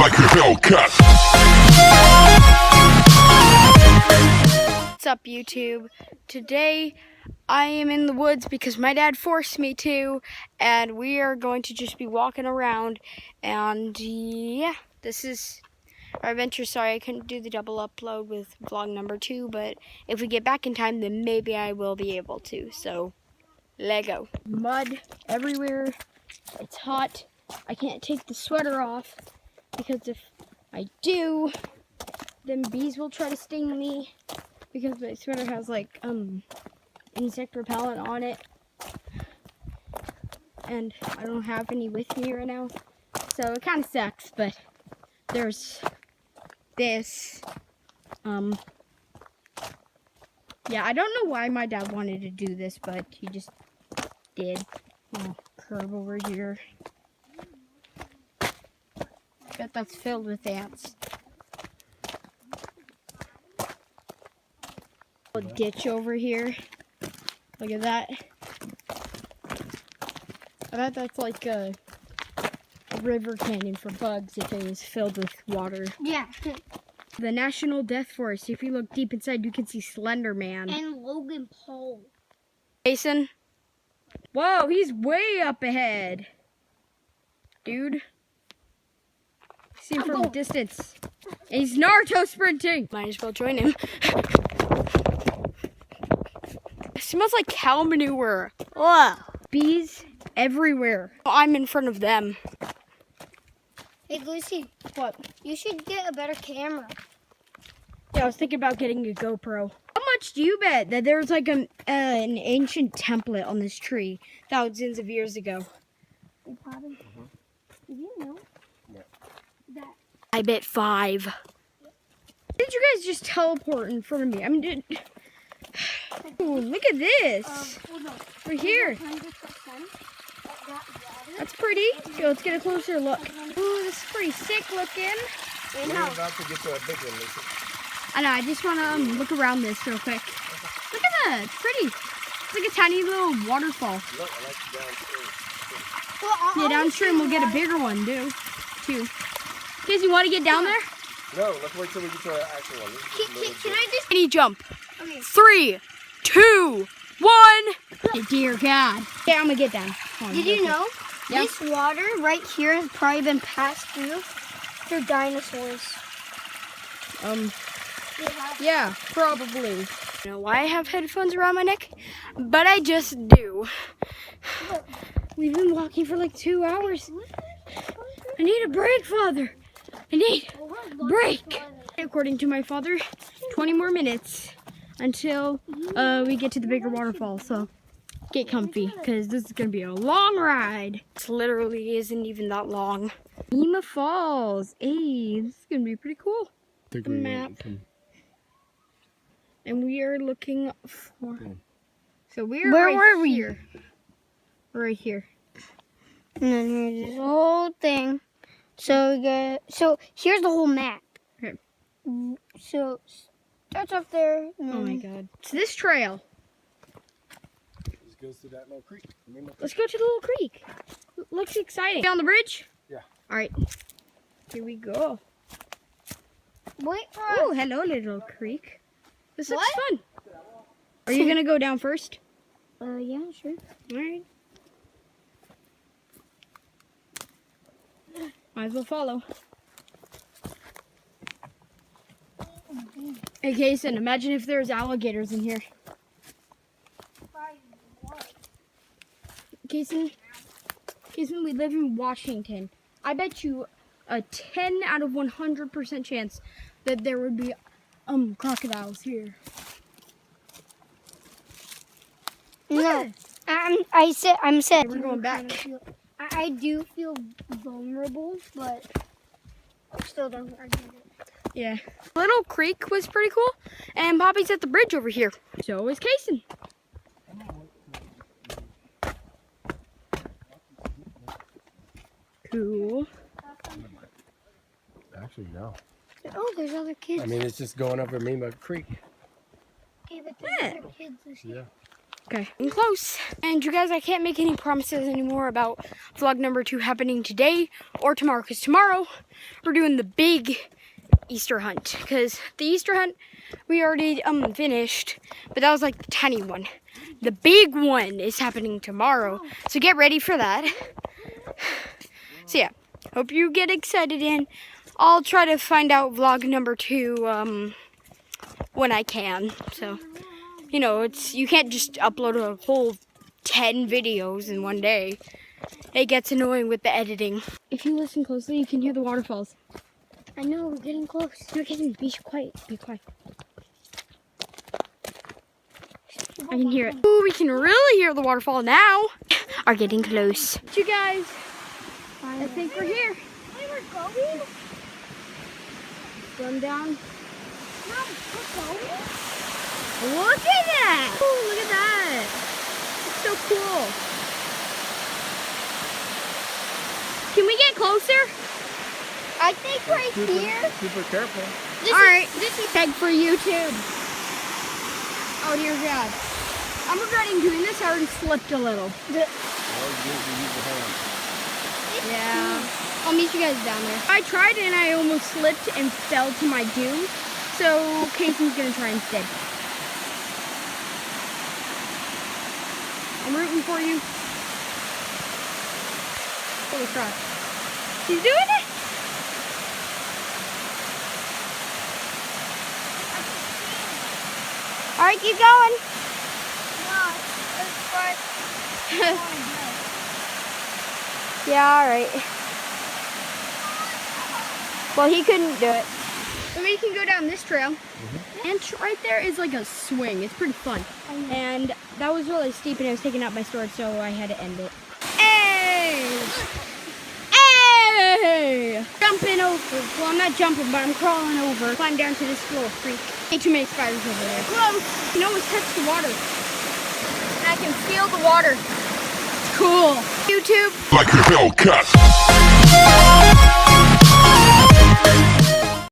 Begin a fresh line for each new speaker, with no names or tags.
like a Hellcat.
What's up, YouTube? Today I am in the woods because my dad forced me to, and we are going to just be walking around. And yeah, this is our adventure. Sorry I couldn't do the double upload with vlog number 2, but if we get back in time, then maybe I will be able to. So let go. Mud everywhere. It's hot. I can't take the sweater off because if I do, then bees will try to sting me because my sweater has like insect repellent on it, and I don't have any with me right now, so it kind of sucks. But there's this. Yeah, I don't know why my dad wanted to do this, but he just did. Oh, curve over here. Bet that's filled with ants. A ditch over here. Look at that. I bet that's like a river canyon for bugs if it was filled with water.
Yeah.
The National Death Forest. If you look deep inside, you can see Slender Man.
And Logan Paul.
Jason. Whoa, he's way up ahead. Dude. See him from a distance. And he's Naruto sprinting. Might as well join him. It smells like cow manure. Ugh. Bees everywhere. I'm in front of them.
Hey, Lucy.
What?
You should get a better camera.
Yeah, I was thinking about getting a GoPro. How much do you bet that there's like an ancient template on this tree thousands of years ago?
Did you know that?
I bet 5. Did you guys just teleport in front of me? I mean, ooh, look at this. We're here.
100%
That's pretty. Here, let's get a closer look. Ooh, this is pretty sick looking.
We're about to get to a big one, Lucy.
I know, I just want to look around this real quick. Look at that, it's pretty. It's like a tiny little waterfall.
Look, I like the downstream.
Yeah, downstream we'll get a bigger one, too. Kids, you want to get down there?
No, let's wait till we get to the actual one.
Can I just?
Any jump.
Okay.
3, 2, 1. Dear God. Okay, I'm going to get down.
Did you know
Yeah.
this water right here has probably been passed through dinosaurs?
Yeah, probably. I don't know why I have headphones around my neck, but I just do. We've been walking for like 2 hours. I need a break, Father. I need a break. According to my father, 20 more minutes until we get to the bigger waterfall. So get comfy, because this is going to be a long ride. It literally isn't even that long. Lima Falls. Hey, this is going to be pretty cool. The map. And we are looking for... So we're
Where
right
were we?
here. We're right here.
And then here's this whole thing. So here's the whole map.
Okay.
So starts off there. And
Oh my
then
God. It's this trail.
This goes to that little creek.
Let's go to the little creek. Looks exciting. On the bridge?
Yeah.
All right. Here we go.
Wait for
Oh,
us.
hello, little creek. This looks
What?
fun. Are you gonna go down first?
Yeah, sure.
All right. Might as well follow. Hey, Kason, imagine if there's alligators in here. Kason, we live in Washington. I bet you a 10 out of 100% chance that there would be crocodiles here.
No, I'm sad.
We're going back.
I do feel vulnerable, but I still don't argue it.
Yeah. Little creek was pretty cool, and Poppy's at the bridge over here. So is Kason. Cool.
Actually, no.
Oh, there's other kids.
I mean, it's just going up Mima Creek.
Okay, but there's
Yeah.
other kids this
Yeah.
Okay, I'm close. And you guys, I can't make any promises anymore about vlog number 2 happening today or tomorrow, because tomorrow we're doing the big Easter hunt. Because the Easter hunt we already finished, but that was like the tiny one. The big one is happening tomorrow, so get ready for that. So yeah, hope you get excited, and I'll try to find out vlog number 2 when I can. So, you know, you can't just upload a whole 10 videos in one day. It gets annoying with the editing. If you listen closely, you can hear the waterfalls.
I know, we're getting close.
No kidding, be quiet, be quiet. I can hear it. Ooh, we can really hear the waterfall now. Are getting close. You guys, I think we're here.
Where we're going?
Run down.
Mom, we're going?
Look at that! Ooh, look at that! It's so cool. Can we get closer?
I think right here.
Super careful.
All right, this is tag for YouTube. Oh dear God. I'm regretting doing this. I already slipped a little.
Oh, you use the hand.
Yeah. I'll meet you guys down there. I tried and I almost slipped and fell to my doom. So Casey's gonna try instead. I'm rooting for you. Holy crap. She's doing it? All right, keep going. Yeah, all right. Well, he couldn't do it. So we can go down this trail. And right there is like a swing. It's pretty fun. And that was really steep and it was taking out my sword, so I had to end it. Hey! Hey! Jumping over. Well, I'm not jumping, but I'm crawling over. Climb down to this little creek. Ain't too many spiders over there. Close! You can almost touch the water. And I can feel the water. It's cool. YouTube.
Like your Hellcat.